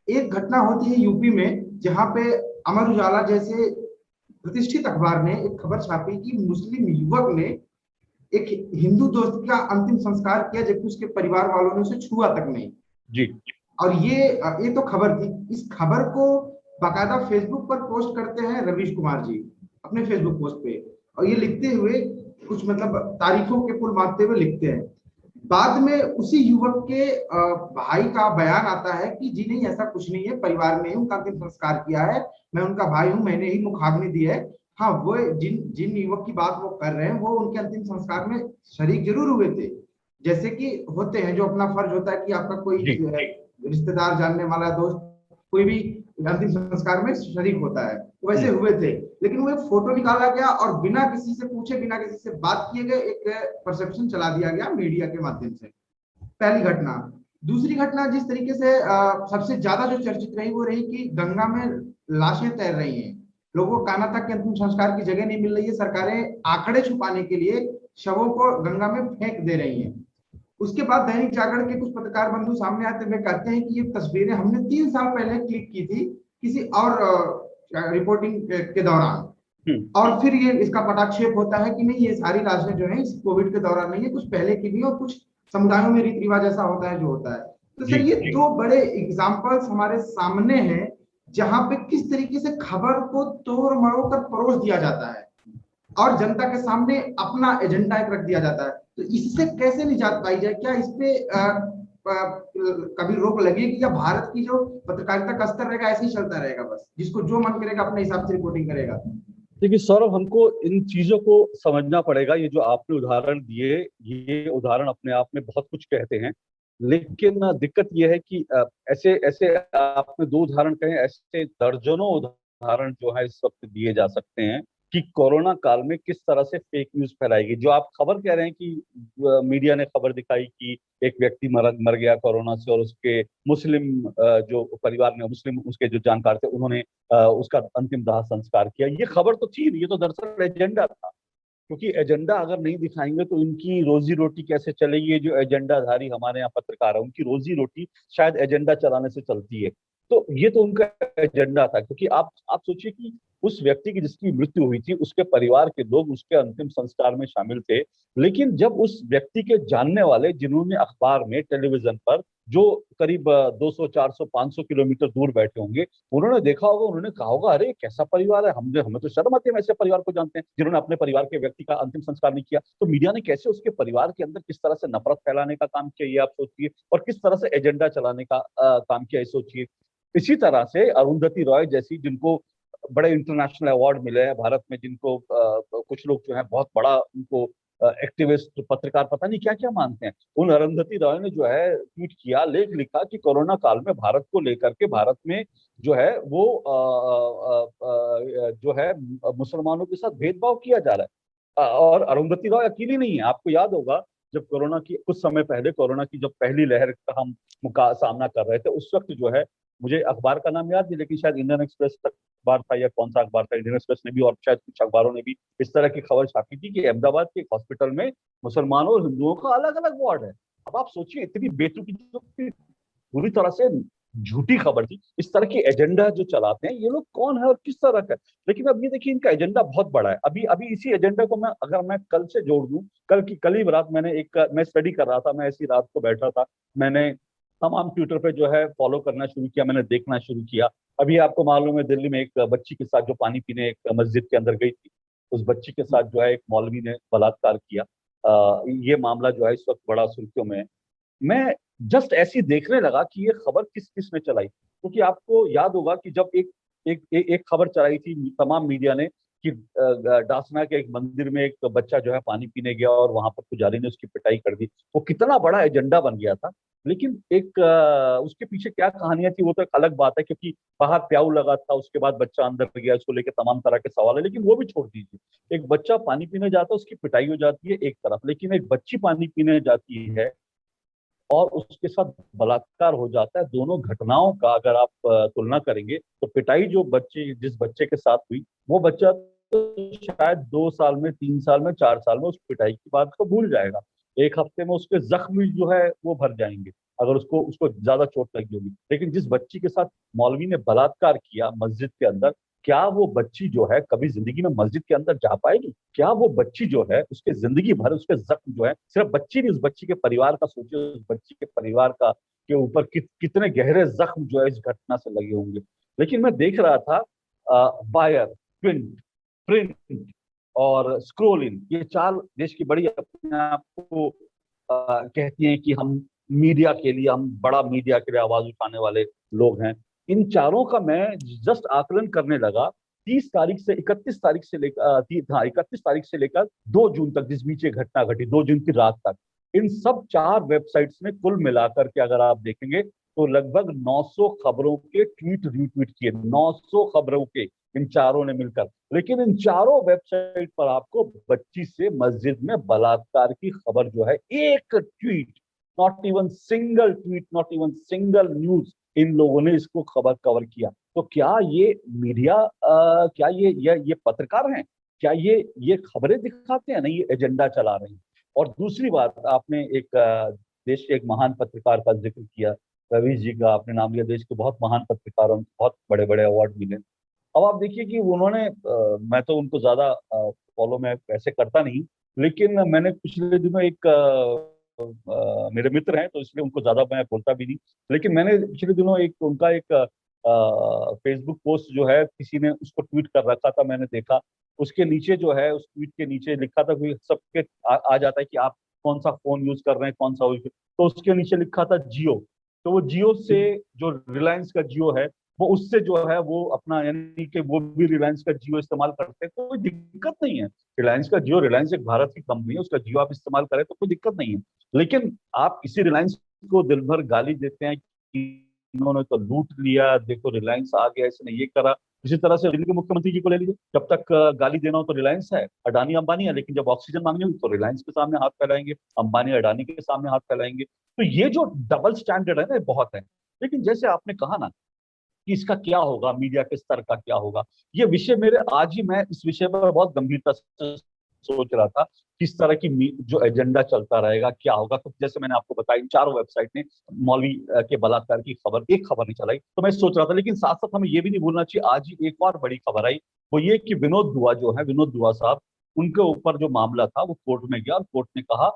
एक घटना होती है यूपी में, जहां पे अमर उजाला जैसे प्रतिष्ठित अखबार ने एक खबर छापी कि मुस्लिम युवक ने एक हिंदू दोस्त का अंतिम संस्कार किया, जबकि उसके परिवार वालों ने उसे छुआ तक नहीं। जी। और ये तो खबर थी। इस खबर को बाकायदा फेसबुक पर पोस्ट करते हैं रवीश कुमार जी, अपने फेसबुक पोस्ट पे। और ये लिखते हुए कुछ मतलब तारीखों के पुल बांधते हुए लिखते हैं। बाद में उसी युवक के भाई का बयान आता है कि जी नहीं, ऐसा कुछ नहीं है, परिवार ने ही उनका अंतिम संस्कार किया है, मैं उनका भाई हूँ, मैंने ही मुखाग्नि दी है। हाँ, वो जिन जिन युवक की बात वो कर रहे हैं वो उनके अंतिम संस्कार में शरीक जरूर हुए थे। जैसे कि होते हैं, जो अपना फर्ज होता है कि आपका कोई जी। रिश्तेदार, जानने वाला, दोस्त, कोई भी अंतिम संस्कार में शरीक होता है, तो वैसे हुए थे। लेकिन वो एक फोटो निकाला गया और बिना किसी से पूछे, बिना किसी से बात किए गए एक परसेप्शन चला दिया गया मीडिया के माध्यम से। पहली घटना। दूसरी घटना जिस तरीके से सबसे ज्यादा जो चर्चित रही वो रही कि गंगा में लाशें तैर रही हैं। लोगों को कहना था कि अंतिम संस्कार की जगह नहीं मिल रही है, सरकारें आंकड़े छुपाने के लिए शवों को गंगा में फेंक दे रही हैं। उसके बाद दैनिक जागरण के कुछ पत्रकार बंधु सामने आते हुए कहते हैं कि ये तस्वीरें हमने 3 साल पहले क्लिक की थी किसी और रिपोर्टिंग के दौरान। और फिर ये इसका पटाक्षेप होता है कि नहीं, ये सारी लाशें जो है इस कोविड के दौरान नहीं है, कुछ पहले की भी, और कुछ समुदायों में रीति रिवाज ऐसा होता है जो होता है। तो सर, जी। ये दो बड़े एग्जाम्पल्स हमारे सामने हैं, जहां पे किस तरीके से खबर को तोड़ मरोड़ कर परोस दिया जाता है और जनता के सामने अपना एजेंडा एक रख दिया जाता है। तो इससे कैसे निजात पाई जाए? क्या इस पे कभी रोक लगेगी, या भारत की जो पत्रकारिता का स्तर रहेगा ऐसे ही चलता रहेगा, बस जिसको जो मन करेगा अपने हिसाब से रिपोर्टिंग करेगा? देखिए सौरभ, हमको इन चीजों को समझना पड़ेगा। ये जो आपने उदाहरण दिए, ये उदाहरण अपने आप में बहुत कुछ कहते हैं। लेकिन दिक्कत ये है कि ऐसे ऐसे आपने दो उदाहरण कहे, ऐसे दर्जनों उदाहरण जो है इस वक्त दिए जा सकते हैं कि कोरोना काल में किस तरह से फेक न्यूज फैलाई गई। जो आप खबर कह रहे हैं कि मीडिया ने खबर दिखाई कि एक व्यक्ति मर गया कोरोना से, और उसके मुस्लिम जो परिवार में मुस्लिम उसके जो जानकार थे उन्होंने उसका अंतिम दाह संस्कार किया। ये खबर तो थी, ये तो दरअसल एजेंडा था। क्योंकि एजेंडा अगर नहीं दिखाएंगे तो इनकी रोजी रोटी कैसे चलेगी? ये जो एजेंडाधारी हमारे यहाँ पत्रकार है, उनकी रोजी रोटी शायद एजेंडा चलाने से चलती है। तो ये तो उनका एजेंडा था। क्योंकि आप सोचिए कि उस व्यक्ति की जिसकी मृत्यु हुई थी, उसके परिवार के लोग उसके अंतिम संस्कार में शामिल थे। लेकिन जब उस व्यक्ति के जानने वाले, जिन्होंने अखबार में, टेलीविजन पर, जो करीब 200 400 500 किलोमीटर दूर बैठे होंगे, उन्होंने देखा होगा, उन्होंने कहा होगा, अरे कैसा परिवार है, हमें हमें तो शर्म आती है, हम ऐसे परिवार को जानते हैं जिन्होंने अपने परिवार के व्यक्ति का अंतिम संस्कार नहीं किया। तो मीडिया ने कैसे उसके परिवार के अंदर किस तरह से नफरत फैलाने का काम किया, ये आप सोचिए, और किस तरह से एजेंडा चलाने का काम किया, ये सोचिए। इसी तरह से अरुंधति रॉय जैसी, जिनको बड़े इंटरनेशनल अवार्ड मिले हैं भारत में, जिनको कुछ लोग जो है बहुत बड़ा उनको एक्टिविस्ट, पत्रकार, पता नहीं क्या क्या मानते हैं, उन अरुंधति रॉय ने जो है ट्वीट किया, लेख लिखा कि कोरोना काल में भारत को लेकर के भारत में जो है वो जो है मुसलमानों के साथ भेदभाव किया जा रहा है। और अरुंधति रॉय अकेली नहीं है। आपको याद होगा, जब कोरोना की कुछ समय पहले, कोरोना की जब पहली लहर का हम सामना कर रहे थे, उस वक्त जो है, मुझे अखबार का नाम याद नहीं, लेकिन शायद इंडियन एक्सप्रेस अखबार था या कौन सा अखबार था, इंडियन एक्सप्रेस ने भी और शायद कुछ अखबारों ने भी इस तरह की खबर छापी थी कि अहमदाबाद के एक हॉस्पिटल में मुसलमानों और हिंदुओं का अलग अलग वार्ड है। अब आप सोचिए, इतनी बेतुकी, पूरी तरह से झूठी खबर थी। इस तरह की एजेंडा जो चलाते हैं ये लोग कौन है और किस तरह का है? लेकिन अब ये देखिए, इनका एजेंडा बहुत बड़ा है। अभी अभी इसी एजेंडा को मैं कल से जोड़ दूं, कल ही रात मैं स्टडी कर रहा था, मैं ऐसी रात को बैठा था, मैंने तमाम ट्विटर पे जो है फॉलो करना शुरू किया, मैंने देखना शुरू किया। अभी आपको मालूम है, दिल्ली में एक बच्ची के साथ जो पानी पीने एक मस्जिद के अंदर गई थी, उस बच्ची के साथ जो है एक मौलवी ने बलात्कार किया। ये मामला जो है इस वक्त बड़ा सुर्खियों में है। मैं जस्ट ऐसी देखने लगा कि ये खबर किस किस ने चलाई, क्योंकि आपको याद होगा कि जब एक खबर चलाई थी तमाम मीडिया ने कि डासना के एक मंदिर में एक बच्चा जो है पानी पीने गया और वहां पर पुजारी ने उसकी पिटाई कर दी। वो कितना बड़ा एजेंडा बन गया था। लेकिन उसके पीछे क्या कहानियां थी वो तो एक अलग बात है, क्योंकि बाहर प्याऊ लगा था, उसके बाद बच्चा अंदर गया, उसको लेकर तमाम तरह के सवाल है। लेकिन वो भी छोड़ दीजिए, एक बच्चा पानी पीने जाता है, उसकी पिटाई हो जाती है एक तरफ, लेकिन एक बच्ची पानी पीने जाती है और उसके साथ बलात्कार हो जाता है। दोनों घटनाओं का अगर आप तुलना करेंगे, तो पिटाई जिस बच्चे के साथ हुई, वो बच्चा तो शायद 2 साल में, 3 साल में, 4 साल में उस पिटाई की बात को भूल जाएगा। एक हफ्ते में उसके जख्म जो है वो भर जाएंगे। अगर उसको उसको ज्यादा चोट लगी होगी। लेकिन जिस बच्ची के साथ मौलवी ने बलात्कार किया मस्जिद के अंदर, क्या वो बच्ची जो है कभी जिंदगी में मस्जिद के अंदर जा पाएगी? क्या वो बच्ची जो है उसके जिंदगी भर उसके जख्म जो है, सिर्फ बच्ची नहीं, उस बच्ची के परिवार का सोचिए, उस बच्ची के परिवार का के ऊपर कितने गहरे जख्म जो है इस घटना से लगे होंगे। लेकिन मैं देख रहा था वायर, प्रिंट प्रिंट और स्क्रोल इन, ये चार देश की बड़ी अपने आप को कहती हैं कि हम मीडिया के लिए, हम बड़ा मीडिया के लिए आवाज उठाने वाले लोग हैं। इन चारों का मैं जस्ट आकलन करने लगा, 30 तारीख से 31 तारीख से लेकर, हाँ 31 तारीख से लेकर 2 जून तक, जिस बीच ये घटना घटी 2 जून की रात तक, इन सब 4 वेबसाइट्स ने कुल मिलाकर के अगर आप देखेंगे तो लगभग 900 खबरों के ट्वीट रीट्वीट किए, 900 खबरों के, इन चारों ने मिलकर। लेकिन इन चारों वेबसाइट पर आपको बच्ची से मस्जिद में बलात्कार की खबर जो है, एक tweet, not even single tweet, not even single news, इन लोगों ने इसको खबर कवर किया। तो क्या ये मीडिया, क्या ये पत्रकार हैं? क्या ये खबरें दिखाते हैं? नहीं, ये एजेंडा चला रहे हैं। और दूसरी बात, आपने एक देश के एक महान पत्रकार का जिक्र किया, रवीश जी का आपने नाम लिया। देश के बहुत महान पत्रकारों को बहुत बड़े बड़े अवार्ड मिले। अब आप देखिए कि उन्होंने, मैं तो उनको ज्यादा फॉलो में ऐसे करता नहीं, लेकिन मैंने पिछले दिनों एक मेरे मित्र हैं तो इसलिए उनको ज्यादा मैं बोलता भी नहीं, लेकिन मैंने पिछले दिनों एक उनका एक फेसबुक पोस्ट जो है किसी ने उसको ट्वीट कर रखा था, मैंने देखा। उसके नीचे जो है, उस ट्वीट के नीचे लिखा था, कोई सबके आ जाता है कि आप कौन सा फोन यूज कर रहे हैं, कौन सा तो उसके नीचे लिखा था जियो। तो वो जियो से, जो रिलायंस का जियो है, वो उससे जो है वो अपना, यानी कि वो भी रिलायंस का जियो इस्तेमाल करते हैं तो कोई दिक्कत नहीं है। रिलायंस का जियो, रिलायंस एक भारत की कंपनी है, उसका जियो आप इस्तेमाल करें तो कोई दिक्कत नहीं है। लेकिन आप इसी रिलायंस को दिन भर गाली देते हैं कि इन्होंने तो लूट लिया, देखो रिलायंस आ गया, इसने ये करा। इसी तरह से दिल्ली के मुख्यमंत्री जी को ले लीजिए, जब तक गाली देना हो तो रिलायंस है, अडानी अंबानी है, लेकिन जब ऑक्सीजन मांगनी होगी तो रिलायंस के सामने हाथ फैलाएंगे, अंबानी अडानी के सामने हाथ फैलाएंगे। तो ये जो डबल स्टैंडर्ड है ना, ये बहुत है। लेकिन जैसे आपने कहा ना कि इसका क्या होगा, मीडिया के स्तर का क्या होगा, ये विषय मेरे आज ही, मैं इस विषय पर बहुत गंभीरता से सोच रहा था, किस तरह की जो एजेंडा चलता रहेगा, क्या होगा। तो जैसे मैंने आपको बताया, इन चारों वेबसाइट ने मौलवी के बलात्कार की खबर, एक खबर नहीं चलाई, तो मैं सोच रहा था। लेकिन साथ साथ हमें ये भी नहीं भूलना चाहिए, आज ही एक और बड़ी खबर आई, वो ये कि विनोद दुआ जो है, विनोद दुआ साहब, उनके ऊपर जो मामला था वो कोर्ट में गया और कोर्ट ने कहा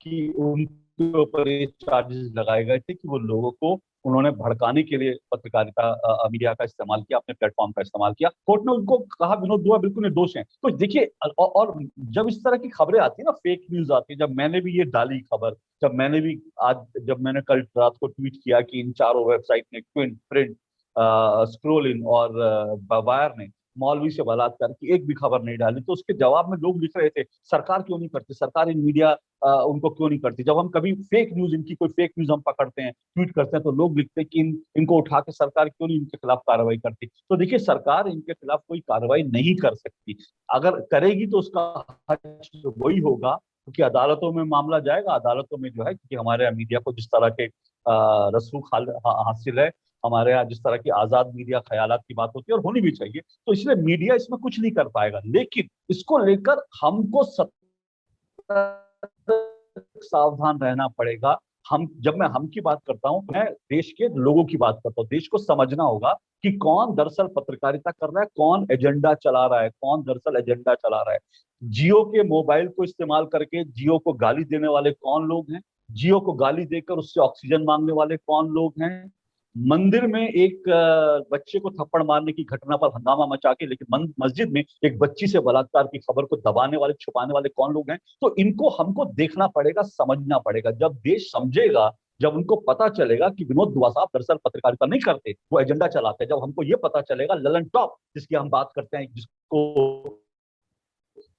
कि उनके ऊपर ये चार्जेस लगाए गए थे कि वो लोगों को, उन्होंने भड़काने के लिए पत्रकारिता, मीडिया का इस्तेमाल किया, अपने प्लेटफॉर्म का इस्तेमाल किया। कोर्ट ने उनको कहा विनोद दुआ बिल्कुल निर्दोष हैं। तो देखिए, और जब इस तरह की खबरें आती है ना, फेक न्यूज आती है, जब मैंने भी ये डाली खबर, जब मैंने कल रात को ट्वीट किया कि इन चारों वेबसाइट ने, ट्विन, प्रिंट, स्क्रोल इन और वायर ने मौलवी से बलात्कार की एक भी खबर नहीं डाली, तो उसके जवाब में लोग लिख रहे थे सरकार क्यों नहीं करती, सरकार इन मीडिया उनको क्यों नहीं करती। जब हम कभी फेक न्यूज, इनकी कोई फेक न्यूज हम पकड़ते हैं, ट्वीट करते हैं, तो लोग लिखते हैं कि इनको उठा के सरकार क्यों नहीं इनके खिलाफ कार्रवाई करती। तो देखिए, सरकार इनके खिलाफ कोई कार्रवाई नहीं कर सकती। अगर करेगी तो उसका हल वही होगा, क्योंकि अदालतों में मामला जाएगा, अदालतों में जो है, क्योंकि हमारे यहाँ मीडिया को जिस तरह के रसूख हासिल है, हमारे यहाँ जिस तरह की आजाद मीडिया ख्यालात की बात होती है और होनी भी चाहिए, तो इसलिए मीडिया इसमें कुछ नहीं कर पाएगा। लेकिन इसको लेकर हमको सावधान रहना पड़ेगा। जब मैं हम की बात करता हूं, मैं देश के लोगों की बात करता हूं। देश को समझना होगा कि कौन दरअसल पत्रकारिता कर रहा है, कौन एजेंडा चला रहा है, कौन दरअसल एजेंडा चला रहा है। जियो के मोबाइल को इस्तेमाल करके जियो को गाली देने वाले कौन लोग हैं, जियो को गाली देकर उससे ऑक्सीजन मांगने वाले कौन लोग हैं, मंदिर में एक बच्चे को थप्पड़ मारने की घटना पर हंगामा मचा के, लेकिन मस्जिद में एक बच्ची से बलात्कार की खबर को दबाने वाले, छुपाने वाले कौन लोग हैं। तो इनको हमको देखना पड़ेगा, समझना पड़ेगा। जब देश समझेगा, जब उनको पता चलेगा कि विनोद दुआ साहब दरअसल पत्रकारिता नहीं करते, वो एजेंडा चलाते हैं, जब हमको ये पता चलेगा, ललन टॉप जिसकी हम बात करते हैं, जिसको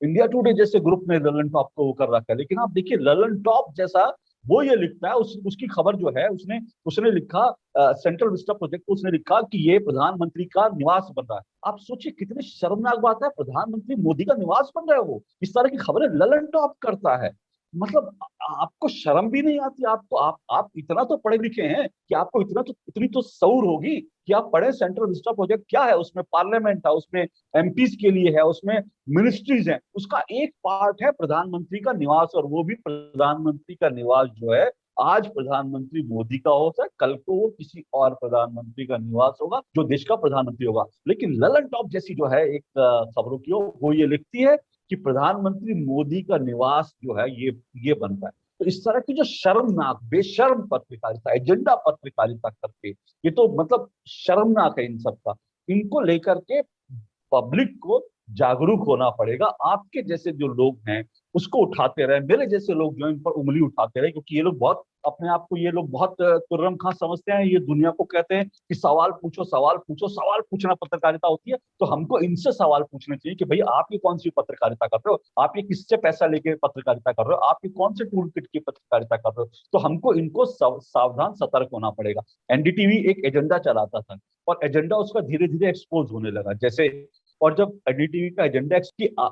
इंडिया टुडे जैसे ग्रुप ने ललन टॉप को कर रखा है, लेकिन आप देखिए ललन टॉप जैसा वो ये लिखता है, उसकी खबर जो है, उसने उसने लिखा सेंट्रल विस्टा प्रोजेक्ट को, उसने लिखा कि ये प्रधानमंत्री का निवास बन रहा है। आप सोचिए कितनी शर्मनाक बात है, प्रधानमंत्री मोदी का निवास बन रहा है वो, इस तरह की खबरें ललन टॉप करता है। मतलब आपको शर्म भी नहीं आती? आपको, आप इतना तो पढ़े लिखे हैं कि आपको इतनी तो शऊर होगी कि आप पढ़े सेंट्रल विस्टा प्रोजेक्ट क्या है, उसमें पार्लियामेंट है, उसमें एमपीज के लिए है, उसमें मिनिस्ट्रीज हैं, उसका एक पार्ट है प्रधानमंत्री का निवास, और वो भी प्रधानमंत्री का निवास जो है आज प्रधानमंत्री मोदी का हो सकता है, कल को वो किसी और प्रधानमंत्री का निवास होगा जो देश का प्रधानमंत्री होगा। लेकिन ललन टॉप जैसी जो है एक खबरों की वो ये लिखती है कि प्रधानमंत्री मोदी का निवास जो है ये बनता है। तो इस तरह की जो शर्मनाक बेशर्म पत्रकारिता, एजेंडा पत्रकारिता करके, ये तो मतलब शर्मनाक है इन सबका। इनको लेकर के पब्लिक को जागरूक होना पड़ेगा। आपके जैसे जो लोग हैं उसको उठाते रहे, मेरे जैसे लोग जो इन पर उंगली उठाते रहे, क्योंकि ये लोग बहुत अपने आप को, ये लोग बहुत तुर्रम खां समझते हैं। ये दुनिया को कहते हैं कि सवाल पूछो, सवाल पूछो, सवाल पूछना पत्रकारिता होती है। तो हमको इनसे सवाल पूछने चाहिए कि भाई आप ये कौन सी पत्रकारिता कर रहे हो, आप ये किससे पैसा लेके पत्रकारिता कर रहे हो, आप ये कौन से टूल किट की पत्रकारिता कर रहे हो। तो हमको इनको सावधान सतर्क होना पड़ेगा। एनडीटीवी एक एजेंडा चलाता था और एजेंडा उसका धीरे धीरे एक्सपोज होने लगा। जैसे और जब एनडीटीवी का एजेंडा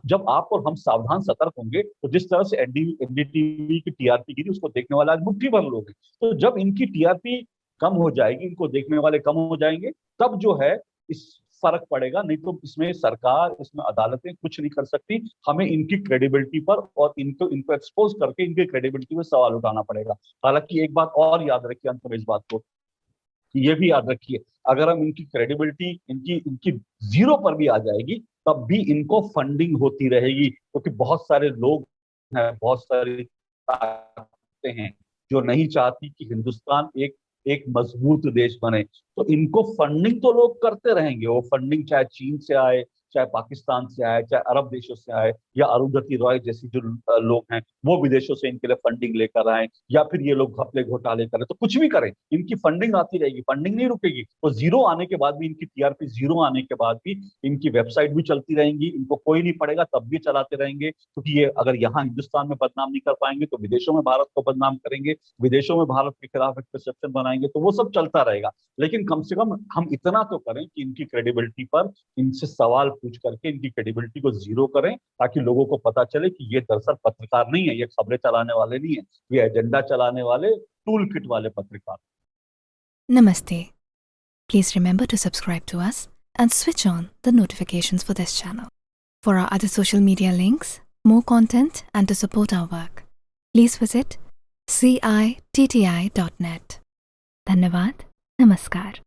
जब आप और हम सावधान सतर्क होंगे तो जिस तरह से एनडीटीवी की टीआरपी गिरी उसको देखने वाला आज मुट्ठी भर लोग हैं। तो जब इनकी टीआरपी कम हो जाएगी, इनको देखने वाले कम हो जाएंगे, तब जो है इस फर्क पड़ेगा। नहीं तो इसमें सरकार, इसमें अदालतें कुछ नहीं कर सकती। हमें इनकी क्रेडिबिलिटी पर और इनको एक्सपोज करके इनकी क्रेडिबिलिटी पर सवाल उठाना पड़ेगा। हालांकि एक बात और याद रखिए अंत में इस बात को, ये भी याद रखिए, अगर हम इनकी क्रेडिबिलिटी इनकी इनकी जीरो पर भी आ जाएगी तब भी इनको फंडिंग होती रहेगी, क्योंकि बहुत सारे लोग हैं, बहुत सारी ताकतें हैं जो नहीं चाहती कि हिंदुस्तान एक मजबूत देश बने। तो इनको फंडिंग तो लोग करते रहेंगे। वो फंडिंग चाहे चीन से आए, चाहे पाकिस्तान से आए, चाहे अरब देशों से आए, या अरुंधति रॉय जैसी जो लोग हैं वो विदेशों से इनके लिए फंडिंग लेकर आए, या फिर ये लोग घपले घोटाले करें, तो कुछ भी करें इनकी फंडिंग आती रहेगी, फंडिंग नहीं रुकेगी। तो जीरो आने के बाद भी, इनकी टीआरपी जीरो आने के बाद भी इनकी वेबसाइट भी चलती रहेंगी, इनको कोई नहीं पड़ेगा तब भी चलाते रहेंगे। क्योंकि ये अगर यहाँ हिंदुस्तान में बदनाम नहीं कर पाएंगे तो विदेशों में भारत को बदनाम करेंगे, विदेशों में भारत के खिलाफ एक परसेप्शन बनाएंगे, तो वो सब चलता रहेगा। लेकिन कम से कम हम इतना तो करें कि इनकी क्रेडिबिलिटी पर इनसे सवाल पूछ करके इनकी क्रेडिबिलिटी को जीरो करें, ताकि लोगों को पता चले कि ये दरअसल पत्रकार नहीं है, ये खबरें चलाने वाले नहीं है, ये एजेंडा चलाने वाले टूल किट वाले पत्रकार। Namaste. Please remember to subscribe to us and switch on the notifications for this channel. For our other social media links, more content, and to support our work, please visit citti.net. Dhanyavad. Namaskar.